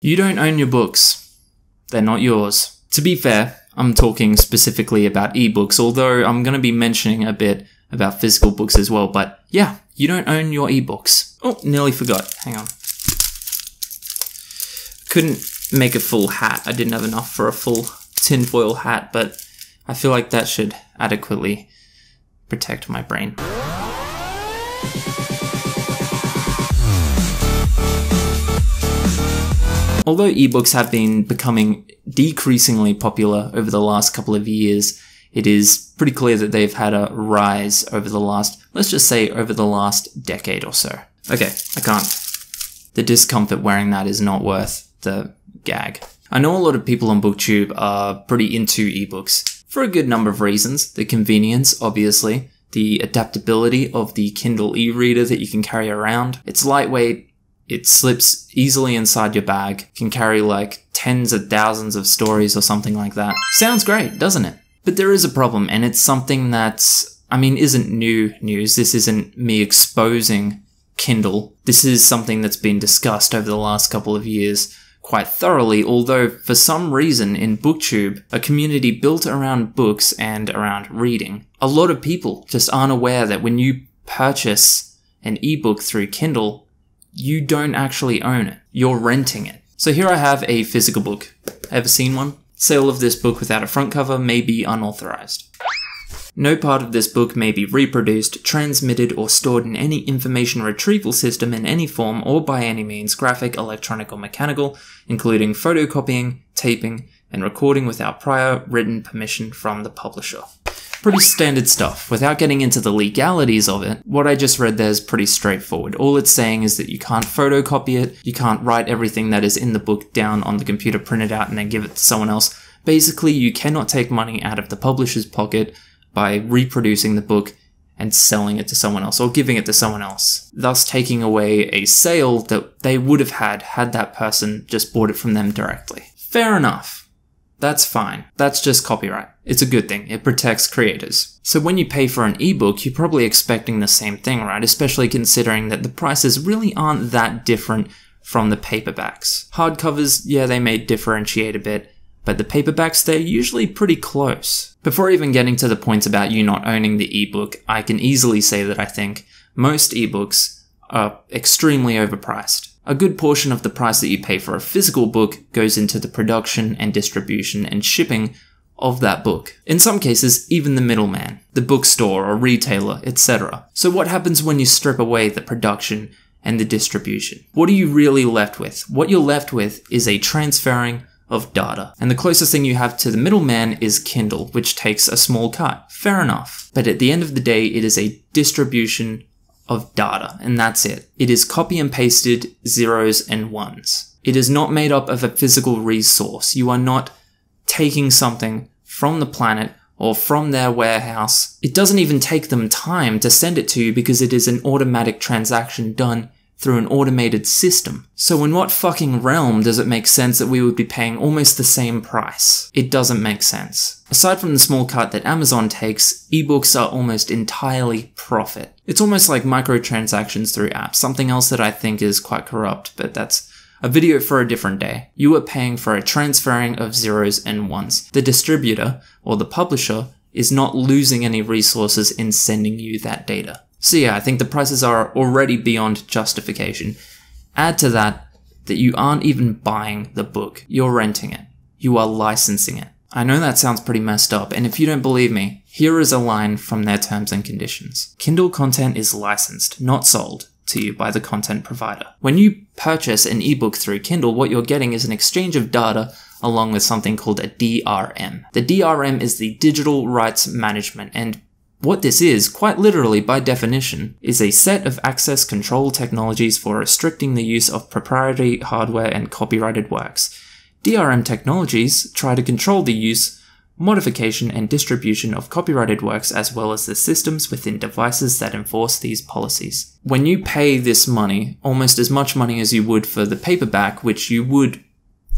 You don't own your books. They're not yours. To be fair, I'm talking specifically about ebooks, although I'm going to be mentioning a bit about physical books as well, but yeah, you don't own your ebooks. Oh, nearly forgot. Hang on. Couldn't make a full hat. I didn't have enough for a full tinfoil hat, but I feel like that should adequately protect my brain. Although ebooks have been becoming decreasingly popular over the last couple of years, it is pretty clear that they've had a rise over the last, let's just say over the last decade or so. Okay, I can't. The discomfort wearing that is not worth the gag. I know a lot of people on booktube are pretty into ebooks for a good number of reasons. The convenience, obviously, the adaptability of the Kindle e-reader that you can carry around. It's lightweight, it slips easily inside your bag, can carry like tens of thousands of stories or something like that. Sounds great, doesn't it? But there is a problem, and it's something that's, isn't new news. This isn't me exposing Kindle. This is something that's been discussed over the last couple of years quite thoroughly, although for some reason in booktube, a community built around books and around reading, a lot of people just aren't aware that when you purchase an ebook through Kindle, you don't actually own it. You're renting it. So here I have a physical book. Ever seen one? Sale of this book without a front cover may be unauthorized. No part of this book may be reproduced, transmitted, or stored in any information retrieval system in any form or by any means, graphic, electronic, or mechanical, including photocopying, taping, and recording without prior written permission from the publisher. Pretty standard stuff. Without getting into the legalities of it, what I just read there is pretty straightforward. All it's saying is that you can't photocopy it, you can't write everything that is in the book down on the computer, print it out, and then give it to someone else. Basically, you cannot take money out of the publisher's pocket by reproducing the book and selling it to someone else, or giving it to someone else, thus taking away a sale that they would have had that person just bought it from them directly. Fair enough. That's fine. That's just copyright. It's a good thing. It protects creators. So when you pay for an ebook, you're probably expecting the same thing, right? Especially considering that the prices really aren't that different from the paperbacks. Hardcovers, yeah, they may differentiate a bit, but the paperbacks, they're usually pretty close. Before even getting to the points about you not owning the ebook, I can easily say that I think most ebooks are extremely overpriced. A good portion of the price that you pay for a physical book goes into the production and distribution and shipping of that book. In some cases, even the middleman, the bookstore or retailer, etc. So what happens when you strip away the production and the distribution? What are you really left with? What you're left with is a transferring of data. And the closest thing you have to the middleman is Kindle, which takes a small cut. Fair enough. But at the end of the day, it is a distribution of data, and that's it. It is copy and pasted zeros and ones. It is not made up of a physical resource. You are not taking something from the planet or from their warehouse. It doesn't even take them time to send it to you because it is an automatic transaction done through an automated system. So in what fucking realm does it make sense that we would be paying almost the same price? It doesn't make sense. Aside from the small cut that Amazon takes, ebooks are almost entirely profit. It's almost like microtransactions through apps, something else that I think is quite corrupt, but that's a video for a different day. You are paying for a transferring of zeros and ones. The distributor, or the publisher, is not losing any resources in sending you that data. So yeah, I think the prices are already beyond justification. Add to that you aren't even buying the book. You're renting it. You are licensing it. I know that sounds pretty messed up, and if you don't believe me, here is a line from their terms and conditions. Kindle content is licensed, not sold to you by the content provider. When you purchase an ebook through Kindle, what you're getting is an exchange of data along with something called a DRM. The DRM is the Digital Rights Management, and what this is, quite literally by definition, is a set of access control technologies for restricting the use of proprietary hardware and copyrighted works. DRM technologies try to control the use, modification, and distribution of copyrighted works as well as the systems within devices that enforce these policies. When you pay this money, almost as much money as you would for the paperback, which you would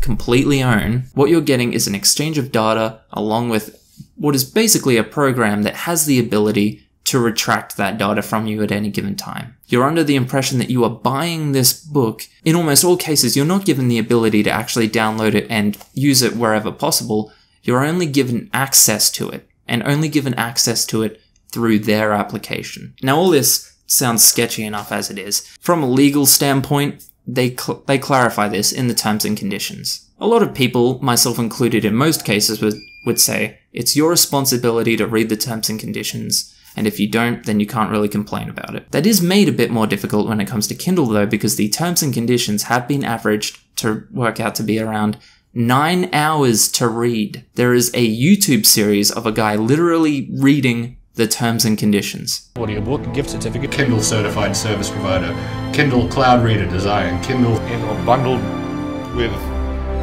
completely own, what you're getting is an exchange of data along with what is basically a program that has the ability to retract that data from you at any given time. You're under the impression that you are buying this book. In almost all cases, you're not given the ability to actually download it and use it wherever possible. You're only given access to it, and only given access to it through their application. Now, all this sounds sketchy enough as it is. From a legal standpoint, they clarify this in the terms and conditions. A lot of people, myself included in most cases, would say, it's your responsibility to read the terms and conditions, and if you don't, then you can't really complain about it. That is made a bit more difficult when it comes to Kindle though, because the terms and conditions have been averaged to work out to be around 9 hours to read. There is a YouTube series of a guy literally reading the terms and conditions. Audiobook, gift certificate, Kindle certified service provider, Kindle cloud reader design, Kindle and/or bundled with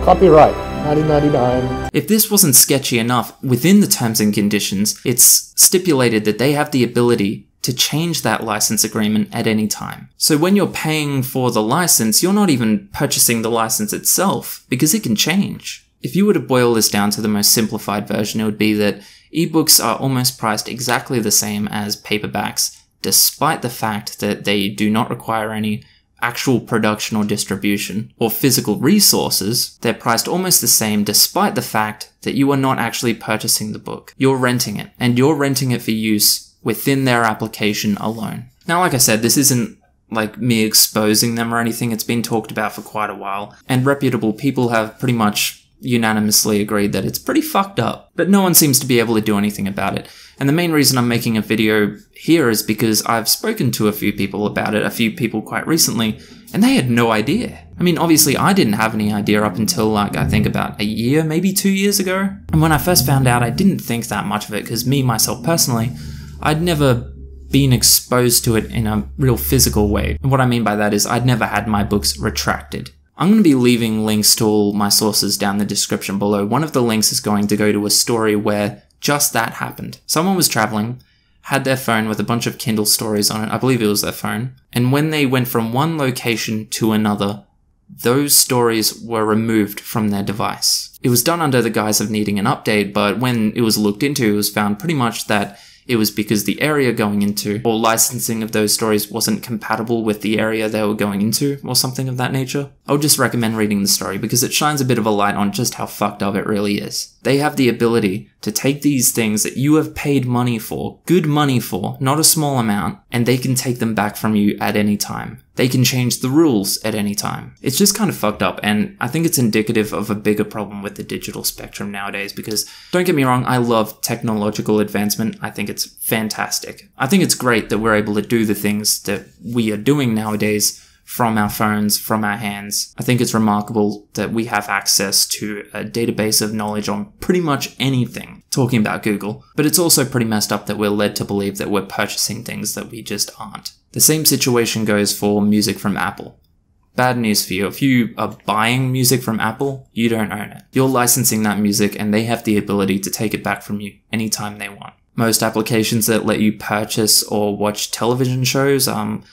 copyright 1999. If this wasn't sketchy enough, within the terms and conditions, it's stipulated that they have the ability to change that license agreement at any time. So when you're paying for the license, you're not even purchasing the license itself, because it can change. If you were to boil this down to the most simplified version, it would be that ebooks are almost priced exactly the same as paperbacks, despite the fact that they do not require any actual production or distribution or physical resources. They're priced almost the same despite the fact that you are not actually purchasing the book. You're renting it, and you're renting it for use within their application alone. Now, like I said, this isn't like me exposing them or anything. It's been talked about for quite a while, and reputable people have pretty much unanimously agreed that it's pretty fucked up, but no one seems to be able to do anything about it. And the main reason I'm making a video here is because I've spoken to a few people about it, a few people quite recently, and they had no idea. I mean, obviously I didn't have any idea up until like, I think about a year, maybe 2 years ago. And when I first found out, I didn't think that much of it, because me, myself personally, I'd never been exposed to it in a real physical way. And what I mean by that is I'd never had my books retracted. I'm going to be leaving links to all my sources down the description below. One of the links is going to go to a story where just that happened. Someone was traveling, had their phone with a bunch of Kindle stories on it, I believe it was their phone, and when they went from one location to another, those stories were removed from their device. It was done under the guise of needing an update, but when it was looked into, it was found pretty much that it was because the area going into or licensing of those stories wasn't compatible with the area they were going into or something of that nature. I would just recommend reading the story because it shines a bit of a light on just how fucked up it really is. They have the ability to take these things that you have paid money for, good money for, not a small amount, and they can take them back from you at any time. They can change the rules at any time. It's just kind of fucked up, and I think it's indicative of a bigger problem with the digital spectrum nowadays because, don't get me wrong, I love technological advancement. I think it's fantastic. I think it's great that we're able to do the things that we are doing nowadays from our phones, from our hands. I think it's remarkable that we have access to a database of knowledge on pretty much anything, talking about Google. But it's also pretty messed up that we're led to believe that we're purchasing things that we just aren't. The same situation goes for music from Apple. Bad news for you. If you are buying music from Apple, you don't own it. You're licensing that music and they have the ability to take it back from you anytime they want. Most applications that let you purchase or watch television shows,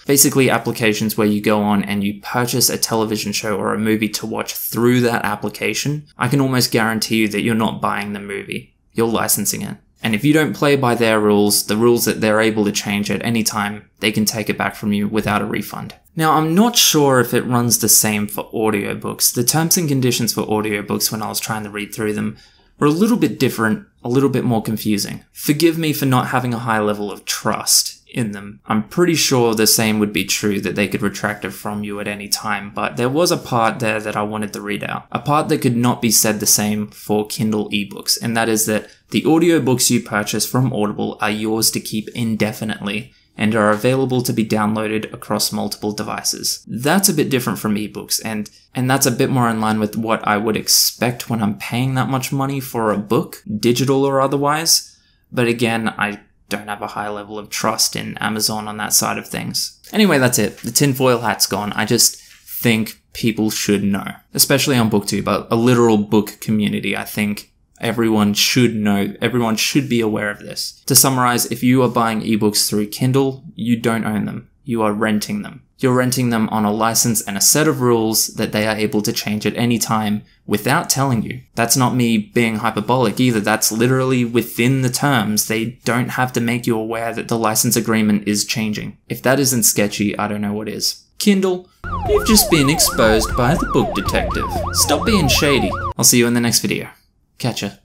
basically applications where you go on and you purchase a television show or a movie to watch through that application, I can almost guarantee you that you're not buying the movie. You're licensing it. And if you don't play by their rules, the rules that they're able to change at any time, they can take it back from you without a refund. Now, I'm not sure if it runs the same for audiobooks. The terms and conditions for audiobooks, when I was trying to read through them, were a little bit different, a little bit more confusing. Forgive me for not having a high level of trust in them. I'm pretty sure the same would be true, that they could retract it from you at any time, but there was a part there that I wanted to read out. A part that could not be said the same for Kindle ebooks, and that is that the audiobooks you purchase from Audible are yours to keep indefinitely and are available to be downloaded across multiple devices. That's a bit different from ebooks, and that's a bit more in line with what I would expect when I'm paying that much money for a book, digital or otherwise. But again, I don't have a high level of trust in Amazon on that side of things. Anyway, that's it. The tinfoil hat's gone. I just think people should know, especially on booktube, a literal book community. I think everyone should know, everyone should be aware of this. To summarize, if you are buying ebooks through Kindle, you don't own them. You are renting them. You're renting them on a license and a set of rules that they are able to change at any time without telling you. That's not me being hyperbolic either. That's literally within the terms. They don't have to make you aware that the license agreement is changing. If that isn't sketchy, I don't know what is. Kindle, you've just been exposed by the book detective. Stop being shady. I'll see you in the next video. Catcha.